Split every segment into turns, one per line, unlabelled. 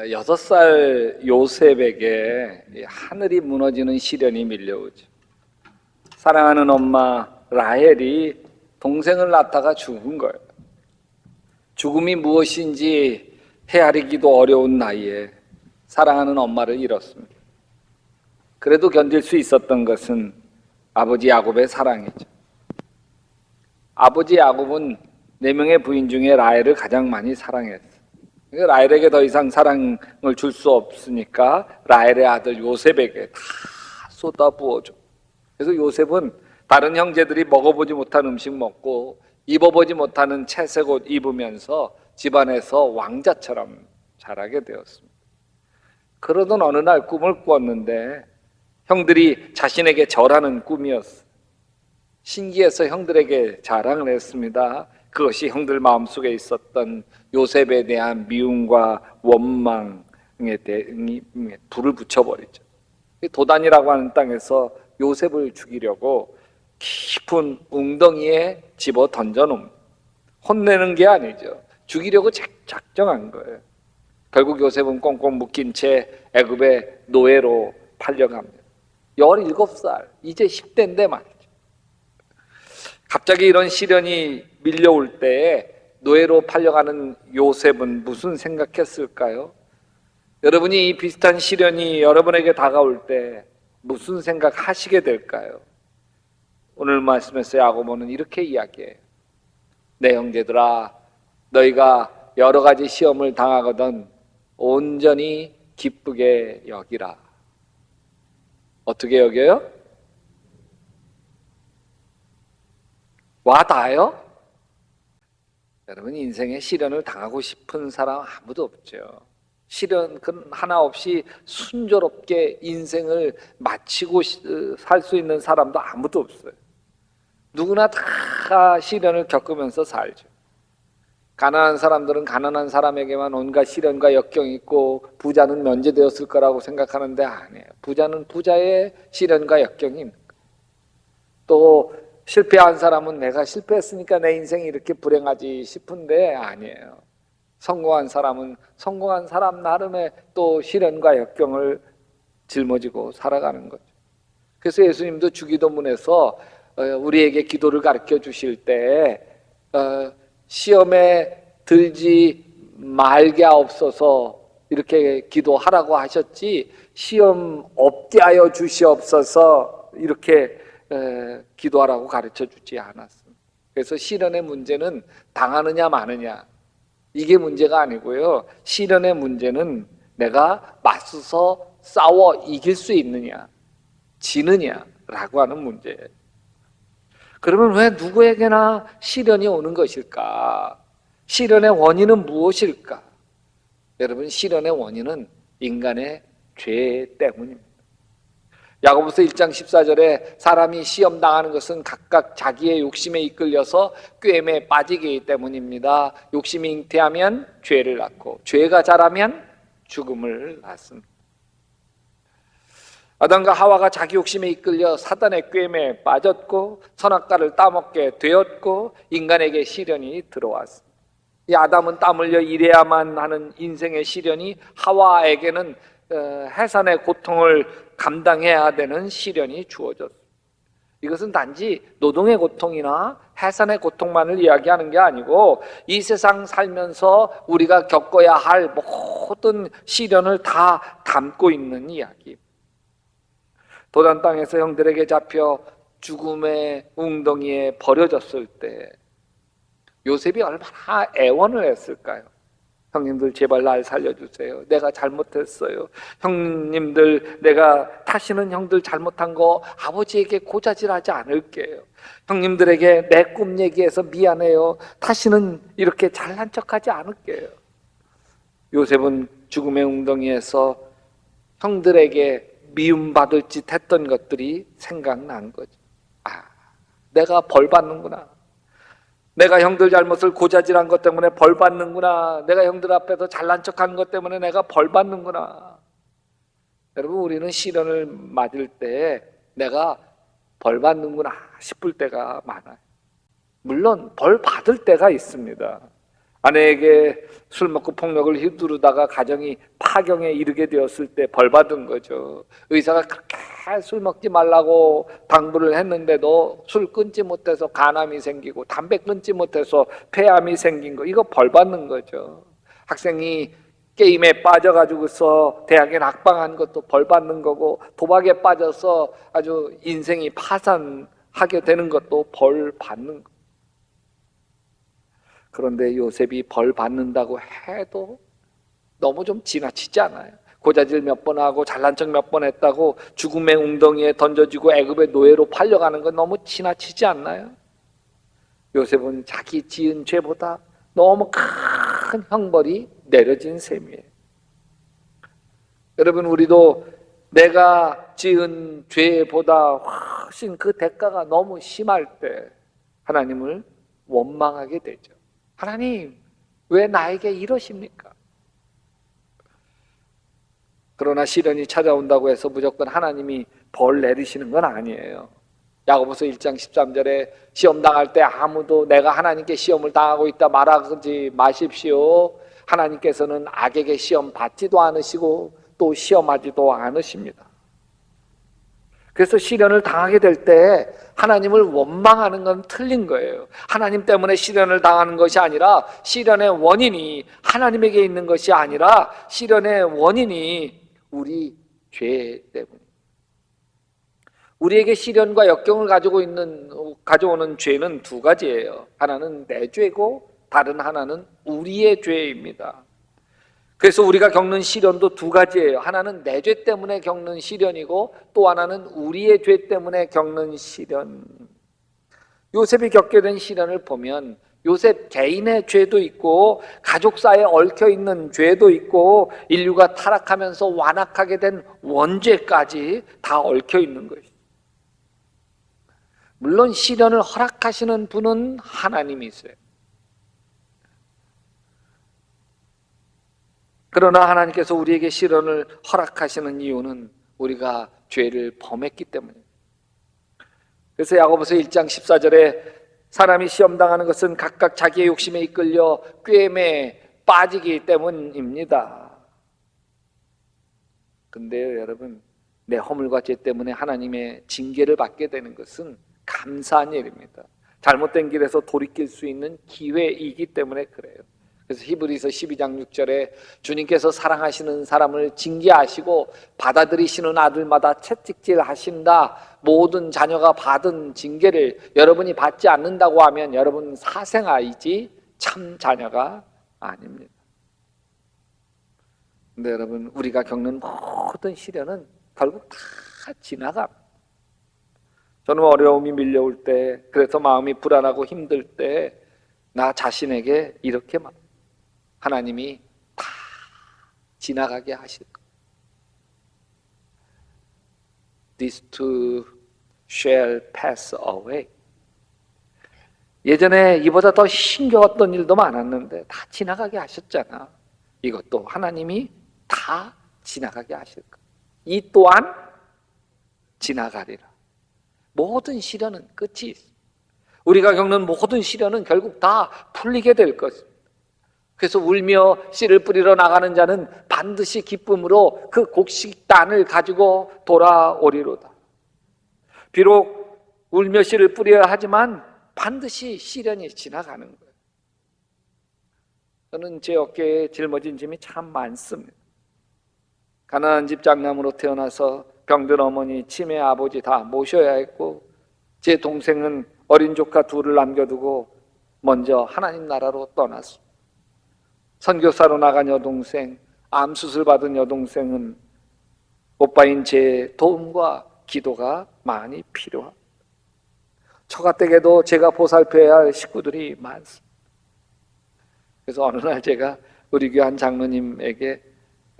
6살 요셉에게 하늘이 무너지는 시련이 밀려오죠. 사랑하는 엄마 라헬이 동생을 낳다가 죽은 거예요. 죽음이 무엇인지 헤아리기도 어려운 나이에 사랑하는 엄마를 잃었습니다. 그래도 견딜 수 있었던 것은 아버지 야곱의 사랑이죠. 아버지 야곱은 4명의 부인 중에 라헬을 가장 많이 사랑했어요. 라헬에게 더 이상 사랑을 줄 수 없으니까 라헬의 아들 요셉에게 다 쏟아부어줘. 그래서 요셉은 다른 형제들이 먹어보지 못한 음식 먹고 입어보지 못하는 채색 옷 입으면서 집안에서 왕자처럼 자라게 되었습니다. 그러던 어느 날 꿈을 꾸었는데 형들이 자신에게 절하는 꿈이었어요. 신기해서 형들에게 자랑을 했습니다. 그것이 형들 마음속에 있었던 요셉에 대한 미움과 원망에 불을 붙여버리죠. 도단이라고 하는 땅에서 요셉을 죽이려고 깊은 웅덩이에 집어 던져놓습니다. 혼내는 게 아니죠. 죽이려고 작정한 거예요. 결국 요셉은 꽁꽁 묶인 채 애굽의 노예로 팔려갑니다. 17살, 이제 10대인데 말이죠. 갑자기 이런 시련이 밀려올 때에 노예로 팔려가는 요셉은 무슨 생각했을까요? 여러분이 이 비슷한 시련이 여러분에게 다가올 때 무슨 생각하시게 될까요? 오늘 말씀에서 야고보는 이렇게 이야기해요. 내 형제들아, 너희가 여러 가지 시험을 당하거든 온전히 기쁘게 여기라. 어떻게 여겨요? 와닿아요? 여러분, 인생에 시련을 당하고 싶은 사람 아무도 없죠. 시련 하나 없이 순조롭게 인생을 마치고 살 수 있는 사람도 아무도 없어요. 누구나 다 시련을 겪으면서 살죠. 가난한 사람들은 가난한 사람에게만 온갖 시련과 역경이 있고 부자는 면제되었을 거라고 생각하는데 아니에요. 부자는 부자의 시련과 역경이 있는 거예요. 또 실패한 사람은 내가 실패했으니까 내 인생이 이렇게 불행하지 싶은데 아니에요. 성공한 사람은 성공한 사람 나름의 또 시련과 역경을 짊어지고 살아가는 거죠. 그래서 예수님도 주기도문에서 우리에게 기도를 가르쳐 주실 때 시험에 들지 말게 하옵소서 이렇게 기도하라고 하셨지 시험 없게 하여 주시옵소서 이렇게 기도하라고 가르쳐 주지 않았습니다. 그래서 시련의 문제는 당하느냐 마느냐 이게 문제가 아니고요. 시련의 문제는 내가 맞서서 싸워 이길 수 있느냐 지느냐라고 하는 문제예요. 그러면 왜 누구에게나 시련이 오는 것일까? 시련의 원인은 무엇일까? 여러분, 시련의 원인은 인간의 죄 때문입니다. 야고보서 1장 14절에 사람이 시험 당하는 것은 각각 자기의 욕심에 이끌려서 꾀임에 빠지기 때문입니다. 욕심이 잉태하면 죄를 낳고 죄가 자라면 죽음을 낳습니다. 아담과 하와가 자기 욕심에 이끌려 사단의 꾀임에 빠졌고 선악과를 따먹게 되었고 인간에게 시련이 들어왔습니다. 이 아담은 땀 흘려 일해야만 하는 인생의 시련이 하와에게는 해산의 고통을 감당해야 되는 시련이 주어졌습니다. 이것은 단지 노동의 고통이나 해산의 고통만을 이야기하는 게 아니고 이 세상 살면서 우리가 겪어야 할 모든 시련을 다 담고 있는 이야기입니다. 도단 땅에서 형들에게 잡혀 죽음의 웅덩이에 버려졌을 때 요셉이 얼마나 애원을 했을까요? 형님들 제발 날 살려주세요. 내가 잘못했어요. 형님들 내가 다시는 형들 잘못한 거 아버지에게 고자질하지 않을게요. 형님들에게 내 꿈 얘기해서 미안해요. 다시는 이렇게 잘난 척하지 않을게요. 요셉은 죽음의 웅덩이에서 형들에게 미움받을 짓 했던 것들이 생각난 거죠. 내가 벌 받는구나. 내가 형들 잘못을 고자질한 것 때문에 벌 받는구나. 내가 형들 앞에서 잘난 척한 것 때문에 내가 벌 받는구나. 여러분, 우리는 시련을 맞을 때 내가 벌 받는구나 싶을 때가 많아요. 물론 벌 받을 때가 있습니다. 아내에게 술 먹고 폭력을 휘두르다가 가정이 파경에 이르게 되었을 때 벌 받은 거죠. 의사가 그렇게 술 먹지 말라고 당부를 했는데도 술 끊지 못해서 간암이 생기고 담배 끊지 못해서 폐암이 생긴 거, 이거 벌 받는 거죠. 학생이 게임에 빠져가지고서 대학에 낙방한 것도 벌 받는 거고, 도박에 빠져서 아주 인생이 파산하게 되는 것도 벌 받는 거. 그런데 요셉이 벌 받는다고 해도 너무 좀 지나치지 않아요? 고자질 몇 번 하고 잘난 척 몇 번 했다고 죽음의 웅덩이에 던져지고 애굽의 노예로 팔려가는 건 너무 지나치지 않나요? 요셉은 자기 지은 죄보다 너무 큰 형벌이 내려진 셈이에요. 여러분, 우리도 내가 지은 죄보다 훨씬 그 대가가 너무 심할 때 하나님을 원망하게 되죠. 하나님, 왜 나에게 이러십니까? 그러나 시련이 찾아온다고 해서 무조건 하나님이 벌 내리시는 건 아니에요. 야고보서 1장 13절에 시험 당할 때 아무도 내가 하나님께 시험을 당하고 있다 말하지 마십시오. 하나님께서는 악에게 시험 받지도 않으시고 또 시험하지도 않으십니다. 그래서 시련을 당하게 될 때 하나님을 원망하는 건 틀린 거예요. 하나님 때문에 시련을 당하는 것이 아니라, 시련의 원인이 하나님에게 있는 것이 아니라 시련의 원인이 우리 죄 때문에. 우리에게 시련과 역경을 가져오는 죄는 두 가지예요. 하나는 내 죄고 다른 하나는 우리의 죄입니다. 그래서 우리가 겪는 시련도 두 가지예요. 하나는 내 죄 때문에 겪는 시련이고 또 하나는 우리의 죄 때문에 겪는 시련. 요셉이 겪게 된 시련을 보면 요셉 개인의 죄도 있고 가족사에 얽혀있는 죄도 있고 인류가 타락하면서 완악하게 된 원죄까지 다 얽혀있는 것이죠. 물론 시련을 허락하시는 분은 하나님이세요. 그러나 하나님께서 우리에게 시련을 허락하시는 이유는 우리가 죄를 범했기 때문입니다. 그래서 야고보서 1장 14절에 사람이 시험당하는 것은 각각 자기의 욕심에 이끌려 꾀임에 빠지기 때문입니다. 근데요, 여러분, 내 허물과 죄 때문에 하나님의 징계를 받게 되는 것은 감사한 일입니다. 잘못된 길에서 돌이킬 수 있는 기회이기 때문에 그래요. 그래서 히브리서 12장 6절에 주님께서 사랑하시는 사람을 징계하시고 받아들이시는 아들마다 채찍질 하신다. 모든 자녀가 받은 징계를 여러분이 받지 않는다고 하면 여러분 사생아이지 참 자녀가 아닙니다. 근데 여러분, 우리가 겪는 모든 시련은 결국 다 지나갑니다. 저는 어려움이 밀려올 때, 그래서 마음이 불안하고 힘들 때 나 자신에게 이렇게 말, 하나님이 다 지나가게 하실 거예요. This too shall pass away. 예전에 이보다 더 힘겨웠던 일도 많았는데 다 지나가게 하셨잖아. 이것도 하나님이 다 지나가게 하실 거예요. 이 또한 지나가리라. 모든 시련은 끝이 있어요. 우리가 겪는 모든 시련은 결국 다 풀리게 될 것입니다. 그래서 울며 씨를 뿌리러 나가는 자는 반드시 기쁨으로 그 곡식단을 가지고 돌아오리로다. 비록 울며 씨를 뿌려야 하지만 반드시 시련이 지나가는 거예요. 저는 제 어깨에 짊어진 짐이 참 많습니다. 가난한 집 장남으로 태어나서 병든 어머니, 치매 아버지 다 모셔야 했고, 제 동생은 어린 조카 둘을 남겨두고 먼저 하나님 나라로 떠났습니다. 선교사로 나간 여동생, 암 수술 받은 여동생은 오빠인 제 도움과 기도가 많이 필요합니다. 처가댁에도 제가 보살펴야 할 식구들이 많습니다. 그래서 어느 날 제가 우리 교회 한 장로님에게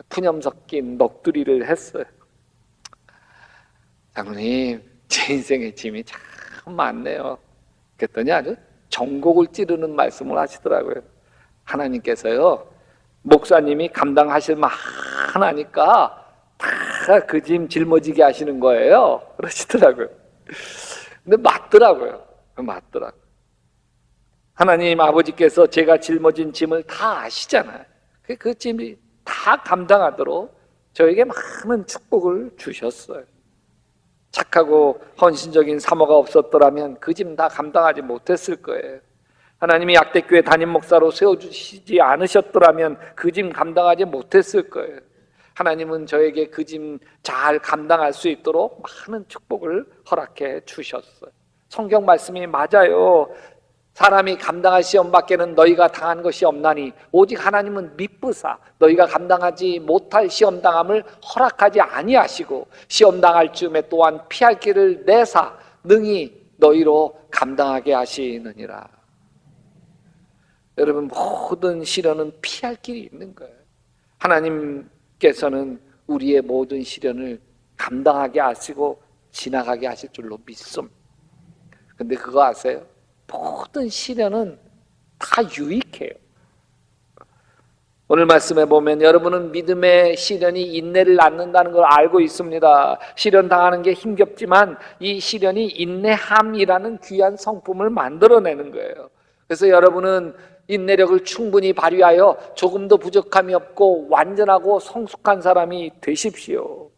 푸념 섞인 넋두리를 했어요. 장로님, 제 인생의 짐이 참 많네요. 그랬더니 아주 전곡을 찌르는 말씀을 하시더라고요. 하나님께서요, 목사님이 감당하실 만하니까 다 그 짐 짊어지게 하시는 거예요. 그러시더라고요. 근데 맞더라고요. 맞더라고요. 하나님 아버지께서 제가 짊어진 짐을 다 아시잖아요. 그 짐이 다 감당하도록 저에게 많은 축복을 주셨어요. 착하고 헌신적인 사모가 없었더라면 그 짐 다 감당하지 못했을 거예요. 하나님이 약대교회 담임 목사로 세워주시지 않으셨더라면 그 짐 감당하지 못했을 거예요. 하나님은 저에게 그 짐 잘 감당할 수 있도록 많은 축복을 허락해 주셨어요. 성경 말씀이 맞아요. 사람이 감당할 시험밖에는 너희가 당한 것이 없나니 오직 하나님은 미쁘사 너희가 감당하지 못할 시험당함을 허락하지 아니하시고 시험당할 즈음에 또한 피할 길을 내사 능히 너희로 감당하게 하시느니라. 여러분, 모든 시련은 피할 길이 있는 거예요. 하나님께서는 우리의 모든 시련을 감당하게 하시고 지나가게 하실 줄로 믿습니다. 근데 그거 아세요? 모든 시련은 다 유익해요. 오늘 말씀에 보면 여러분은 믿음의 시련이 인내를 낳는다는 걸 알고 있습니다. 시련 당하는 게 힘겹지만 이 시련이 인내함이라는 귀한 성품을 만들어내는 거예요. 그래서 여러분은 인내력을 충분히 발휘하여 조금도 부족함이 없고 완전하고 성숙한 사람이 되십시오.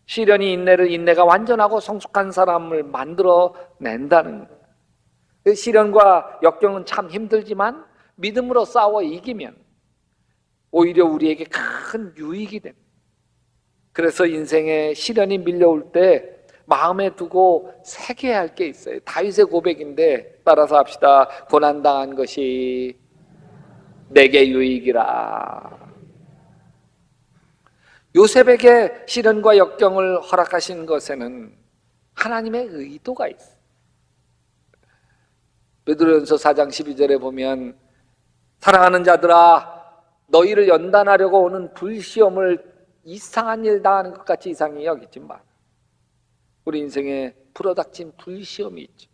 시련이 인내가 완전하고 성숙한 사람을 만들어낸다는 거예요. 시련과 역경은 참 힘들지만 믿음으로 싸워 이기면 오히려 우리에게 큰 유익이 됩니다. 그래서 인생에 시련이 밀려올 때 마음에 두고 새겨야 할 게 있어요. 다윗의 고백인데 따라서 합시다. 고난당한 것이 내게 유익이라. 요셉에게 시련과 역경을 허락하신 것에는 하나님의 의도가 있어요. 베드로전서 4장 12절에 보면 사랑하는 자들아 너희를 연단하려고 오는 불시험을 이상한 일 당하는 것 같이 이상히 여기지 마. 우리 인생에 불어닥친 불시험이 있죠.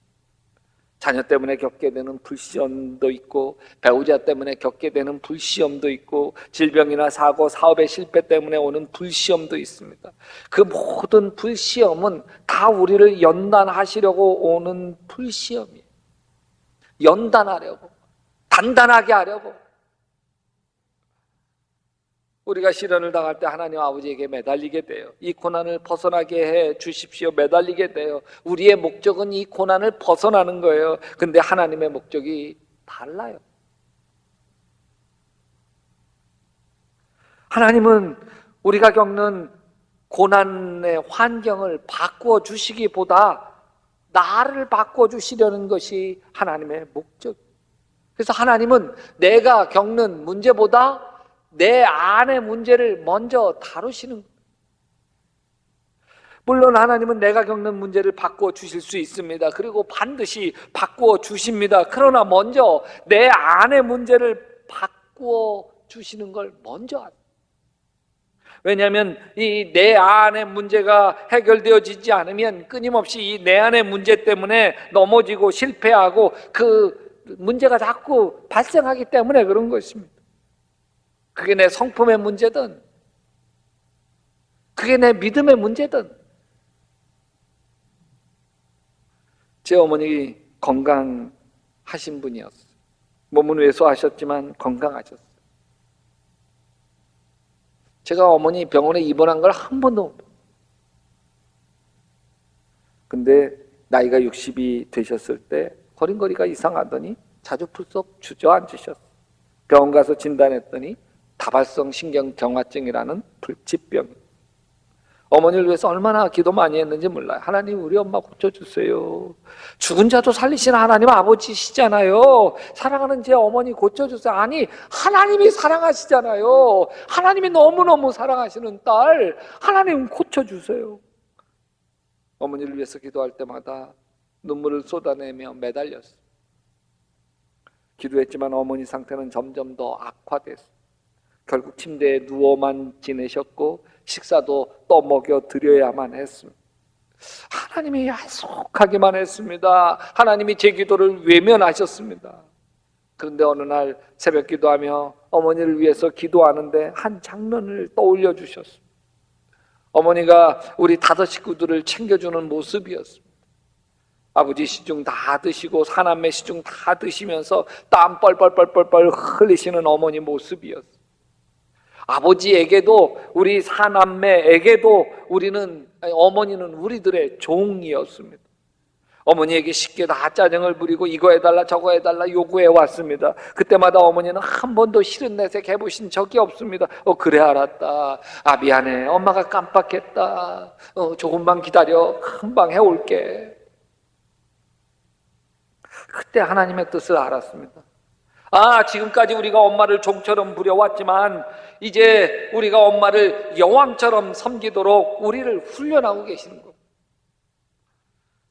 자녀 때문에 겪게 되는 불시험도 있고 배우자 때문에 겪게 되는 불시험도 있고 질병이나 사고, 사업의 실패 때문에 오는 불시험도 있습니다. 그 모든 불시험은 다 우리를 연단하시려고 오는 불시험이에요. 연단하려고, 단단하게 하려고. 우리가 시련을 당할 때 하나님 아버지에게 매달리게 돼요. 이 고난을 벗어나게 해 주십시오. 매달리게 돼요. 우리의 목적은 이 고난을 벗어나는 거예요. 근데 하나님의 목적이 달라요. 하나님은 우리가 겪는 고난의 환경을 바꾸어 주시기보다 나를 바꿔주시려는 것이 하나님의 목적. 그래서 하나님은 내가 겪는 문제보다 내 안의 문제를 먼저 다루시는 거예요. 물론 하나님은 내가 겪는 문제를 바꾸어 주실 수 있습니다. 그리고 반드시 바꾸어 주십니다. 그러나 먼저 내 안의 문제를 바꾸어 주시는 걸 먼저 하세요. 왜냐하면 이 내 안의 문제가 해결되어지지 않으면 끊임없이 이 내 안의 문제 때문에 넘어지고 실패하고 그 문제가 자꾸 발생하기 때문에 그런 것입니다. 그게 내 성품의 문제든 그게 내 믿음의 문제든. 제 어머니 건강하신 분이었어요. 몸은 왜소하셨지만 건강하셨어요. 제가 어머니 병원에 입원한 걸 한 번도 못 봤어요. 근데 나이가 60이 되셨을 때 걸음걸이가 이상하더니 자주풀썩 주저앉으셨어요. 병원 가서 진단했더니 다발성 신경경화증이라는 불치병. 어머니를 위해서 얼마나 기도 많이 했는지 몰라요. 하나님 우리 엄마 고쳐주세요. 죽은 자도 살리시는 하나님 아버지시잖아요. 사랑하는 제 어머니 고쳐주세요. 아니 하나님이 사랑하시잖아요. 하나님이 너무너무 사랑하시는 딸 하나님 고쳐주세요. 어머니를 위해서 기도할 때마다 눈물을 쏟아내며 매달렸어요. 기도했지만 어머니 상태는 점점 더 악화됐어요. 결국 침대에 누워만 지내셨고 식사도 떠먹여 드려야만 했습니다. 하나님이 야속하기만 했습니다. 하나님이 제 기도를 외면하셨습니다. 그런데 어느 날 새벽 기도하며 어머니를 위해서 기도하는데 한 장면을 떠올려 주셨습니다. 어머니가 우리 5 식구들을 챙겨주는 모습이었습니다. 아버지 시중 다 드시고 사남매 시중 다 드시면서 땀 뻘뻘뻘뻘 흘리시는 어머니 모습이었어요. 아버지에게도 우리 사남매에게도 어머니는 우리들의 종이었습니다. 어머니에게 쉽게 다 짜증을 부리고 이거 해달라 저거 해달라 요구해 왔습니다. 그때마다 어머니는 한 번도 싫은 내색 해보신 적이 없습니다. 그래 알았다. 아 미안해. 엄마가 깜빡했다. 조금만 기다려. 금방 해올게. 그때 하나님의 뜻을 알았습니다. 지금까지 우리가 엄마를 종처럼 부려왔지만 이제 우리가 엄마를 여왕처럼 섬기도록 우리를 훈련하고 계시는 거예요.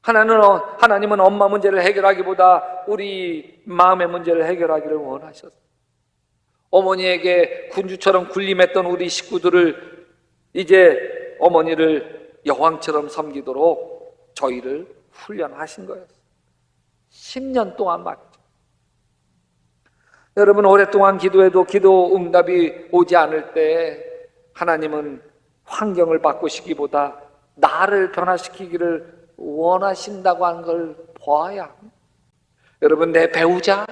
하나님은 엄마 문제를 해결하기보다 우리 마음의 문제를 해결하기를 원하셨어요. 어머니에게 군주처럼 군림했던 우리 식구들을 이제 어머니를 여왕처럼 섬기도록 저희를 훈련하신 거예요. 10년 동안 맞죠. 여러분 오랫동안 기도해도 기도 응답이 오지 않을 때 하나님은 환경을 바꾸시기보다 나를 변화시키기를 원하신다고 하는 걸 보아야 합니다. 여러분 내 배우자,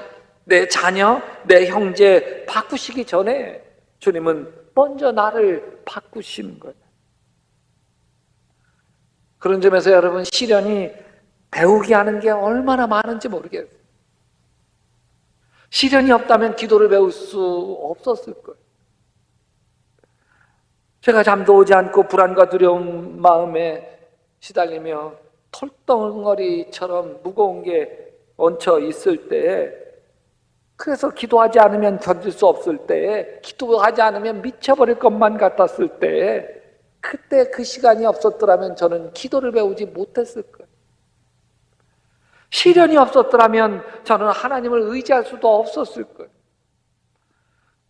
내 자녀, 내 형제 바꾸시기 전에 주님은 먼저 나를 바꾸시는 거예요. 그런 점에서 여러분 시련이 배우게 하는 게 얼마나 많은지 모르겠어요. 시련이 없다면 기도를 배울 수 없었을 거예요. 제가 잠도 오지 않고 불안과 두려운 마음에 시달리며 털덩어리처럼 무거운 게 얹혀 있을 때에, 그래서 기도하지 않으면 견딜 수 없을 때에, 기도하지 않으면 미쳐버릴 것만 같았을 때에, 그때 그 시간이 없었더라면 저는 기도를 배우지 못했을 거예요. 시련이 없었더라면 저는 하나님을 의지할 수도 없었을 거예요.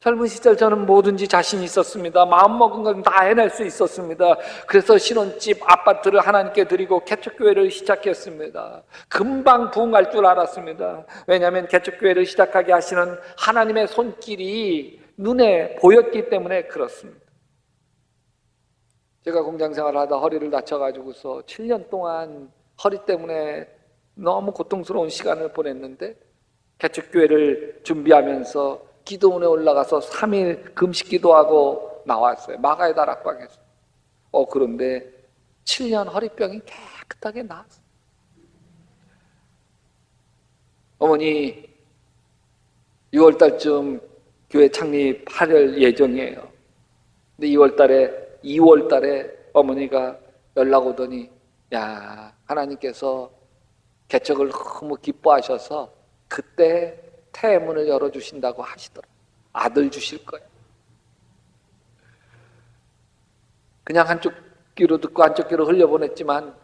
젊은 시절 저는 뭐든지 자신이 있었습니다. 마음먹은 건 다 해낼 수 있었습니다. 그래서 신혼집 아파트를 하나님께 드리고 개척교회를 시작했습니다. 금방 부흥할 줄 알았습니다. 왜냐하면 개척교회를 시작하게 하시는 하나님의 손길이 눈에 보였기 때문에 그렇습니다. 제가 공장생활을 하다 허리를 다쳐가지고서 7년 동안 허리 때문에 너무 고통스러운 시간을 보냈는데, 개척교회를 준비하면서 기도원에 올라가서 3일 금식 기도하고 나왔어요. 마가의 다락방에서. 그런데 7년 허리병이 깨끗하게 나았어요. 어머니 6월달쯤 교회 창립할 예정이에요. 근데 2월달에 어머니가 연락 오더니, 야, 하나님께서 개척을 너무 기뻐하셔서 그때 태문을 열어주신다고 하시더라고요. 아들 주실 거예요. 그냥 한쪽 귀로 듣고 한쪽 귀로 흘려보냈지만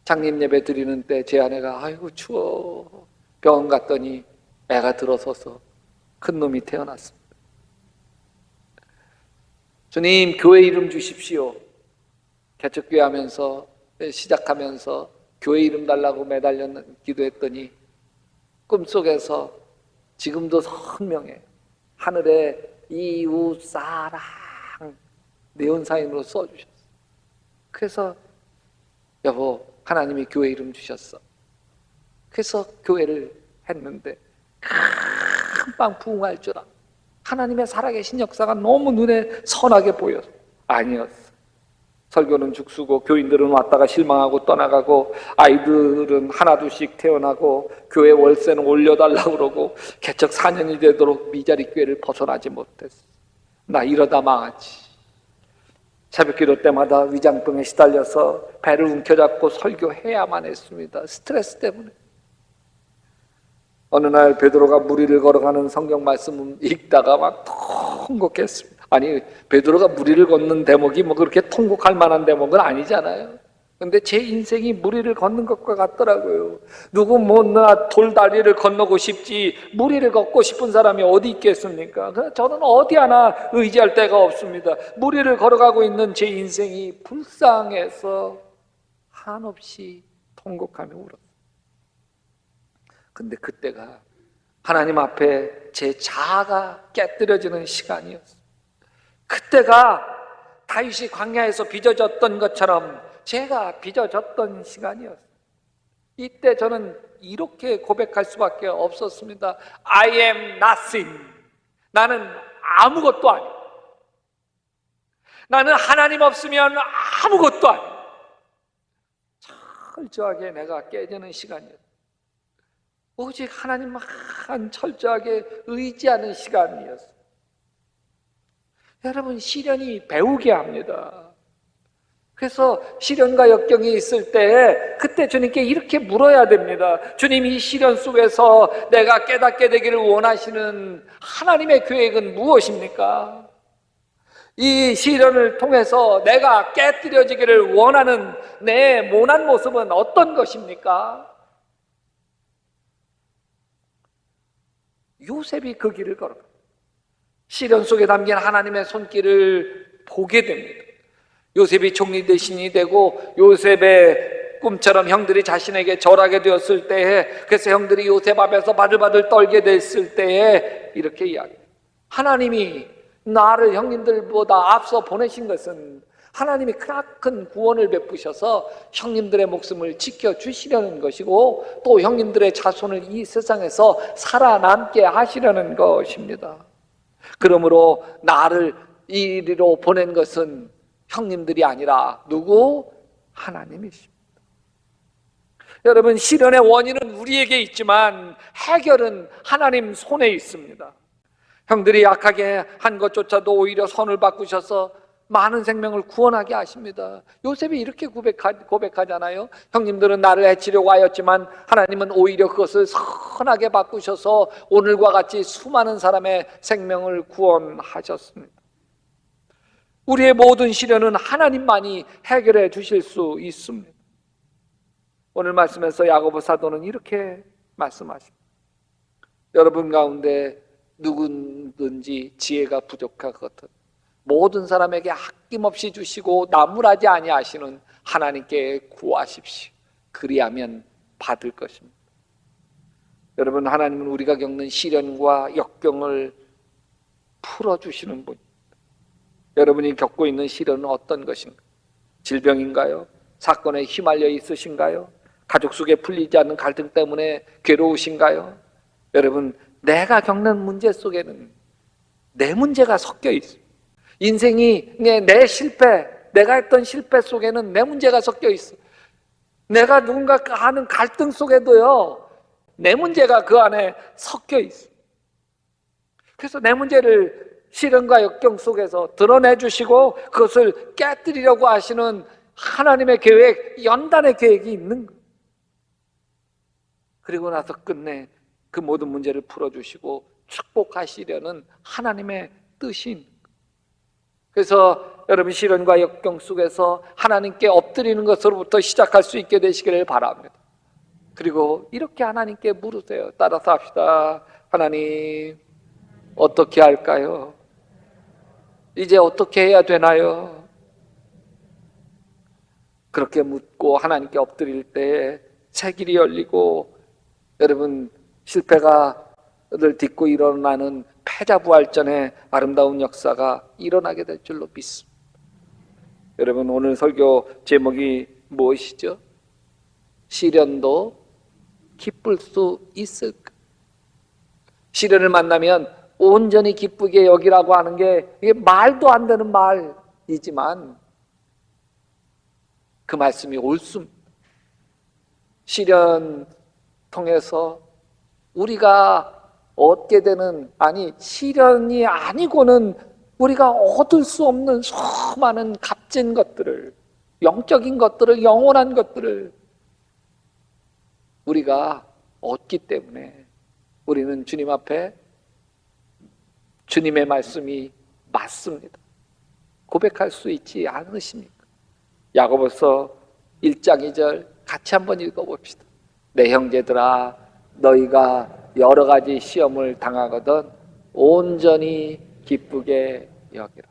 장님 예배 드리는 때 제 아내가 아이고 추워, 병원 갔더니 애가 들어서서 큰 놈이 태어났습니다. 주님 교회 이름 주십시오. 개척교회 하면서 시작하면서 교회 이름 달라고 매달려 기도했더니 꿈속에서 지금도 선명해. 하늘에 이웃사랑 네온사인으로 써주셨어. 그래서 여보 하나님이 교회 이름 주셨어. 그래서 교회를 했는데 금방 부흥할 줄 알아. 하나님의 살아계신 역사가 너무 눈에 선하게 보여서 아니었어. 설교는 죽쓰고 교인들은 왔다가 실망하고 떠나가고 아이들은 하나둘씩 태어나고 교회 월세는 올려달라고 그러고 개척 4년이 되도록 미자리 교회를 벗어나지 못했어. 나 이러다 망하지. 새벽기도 때마다 위장병에 시달려서 배를 움켜잡고 설교해야만 했습니다. 스트레스 때문에. 어느 날 베드로가 무리를 걸어가는 성경 말씀을 읽다가 막 통곡했습니다. 아니 베드로가 무리를 걷는 대목이 뭐 그렇게 통곡할 만한 대목은 아니잖아요. 근데 제 인생이 무리를 걷는 것과 같더라고요. 누구 나 돌다리를 건너고 싶지 무리를 걷고 싶은 사람이 어디 있겠습니까? 저는 어디 하나 의지할 데가 없습니다. 무리를 걸어가고 있는 제 인생이 불쌍해서 한없이 통곡하며 울었어요. 근데 그때가 하나님 앞에 제 자아가 깨뜨려지는 시간이었어요. 그때가 다윗이 광야에서 빚어졌던 것처럼 제가 빚어졌던 시간이었어요. 이때 저는 이렇게 고백할 수밖에 없었습니다. I am nothing. 나는 아무것도 아니야. 나는 하나님 없으면 아무것도 아니야. 철저하게 내가 깨지는 시간이었어요. 오직 하나님만 철저하게 의지하는 시간이었어요. 여러분, 시련이 배우게 합니다. 그래서 시련과 역경이 있을 때 그때 주님께 이렇게 물어야 됩니다. 주님, 이 시련 속에서 내가 깨닫게 되기를 원하시는 하나님의 계획은 무엇입니까? 이 시련을 통해서 내가 깨뜨려지기를 원하는 내 모난 모습은 어떤 것입니까? 요셉이 그 길을 걸어갑니다. 시련 속에 담긴 하나님의 손길을 보게 됩니다. 요셉이 총리 대신이 되고 요셉의 꿈처럼 형들이 자신에게 절하게 되었을 때에, 그래서 형들이 요셉 앞에서 바들바들 떨게 됐을 때에 이렇게 이야기해요. 하나님이 나를 형님들보다 앞서 보내신 것은 하나님이 크나큰 구원을 베푸셔서 형님들의 목숨을 지켜주시려는 것이고, 또 형님들의 자손을 이 세상에서 살아남게 하시려는 것입니다. 그러므로 나를 이리로 보낸 것은 형님들이 아니라 누구? 하나님이십니다. 여러분, 시련의 원인은 우리에게 있지만 해결은 하나님 손에 있습니다. 형들이 약하게 한 것조차도 오히려 선을 바꾸셔서 많은 생명을 구원하게 하십니다. 요셉이 이렇게 고백하잖아요. 형님들은 나를 해치려고 하였지만 하나님은 오히려 그것을 선하게 바꾸셔서 오늘과 같이 수많은 사람의 생명을 구원하셨습니다. 우리의 모든 시련은 하나님만이 해결해 주실 수 있습니다. 오늘 말씀에서 야고보 사도는 이렇게 말씀하십니다. 여러분 가운데 누구든지 지혜가 부족하거든 모든 사람에게 아낌없이 주시고 나무라지 아니하시는 하나님께 구하십시오. 그리하면 받을 것입니다. 여러분, 하나님은 우리가 겪는 시련과 역경을 풀어주시는 분입니다. 여러분이 겪고 있는 시련은 어떤 것인가? 질병인가요? 사건에 휘말려 있으신가요? 가족 속에 풀리지 않는 갈등 때문에 괴로우신가요? 여러분, 내가 겪는 문제 속에는 내 문제가 섞여 있어요. 인생이 내 실패, 내가 했던 실패 속에는 내 문제가 섞여 있어. 내가 누군가 하는 갈등 속에도요, 내 문제가 그 안에 섞여 있어. 그래서 내 문제를 시련과 역경 속에서 드러내 주시고 그것을 깨뜨리려고 하시는 하나님의 계획, 연단의 계획이 있는 거예요. 그리고 나서 끝내 그 모든 문제를 풀어주시고 축복하시려는 하나님의 뜻인 거예요. 그래서 여러분, 시련과 역경 속에서 하나님께 엎드리는 것으로부터 시작할 수 있게 되시기를 바랍니다. 그리고 이렇게 하나님께 물으세요. 따라서 합시다. 하나님, 어떻게 할까요? 이제 어떻게 해야 되나요? 그렇게 묻고 하나님께 엎드릴 때 새 길이 열리고, 여러분, 실패가를 딛고 일어나는 패자부활전의 아름다운 역사가 일어나게 될 줄로 믿습니다. 여러분, 오늘 설교 제목이 무엇이죠? 시련도 기쁠 수 있을까? 시련을 만나면 온전히 기쁘게 여기라고 하는 게 이게 말도 안 되는 말이지만 그 말씀이 옳습니다. 시련 통해서 우리가 얻게 되는, 아니 시련이 아니고는 우리가 얻을 수 없는 수많은 값진 것들을, 영적인 것들을, 영원한 것들을 우리가 얻기 때문에 우리는 주님 앞에 주님의 말씀이 맞습니다. 고백할 수 있지 않으십니까? 야고보서 1장 2절 같이 한번 읽어봅시다. 내 형제들아, 너희가 여러 가지 시험을 당하거든 온전히 기쁘게 여기라.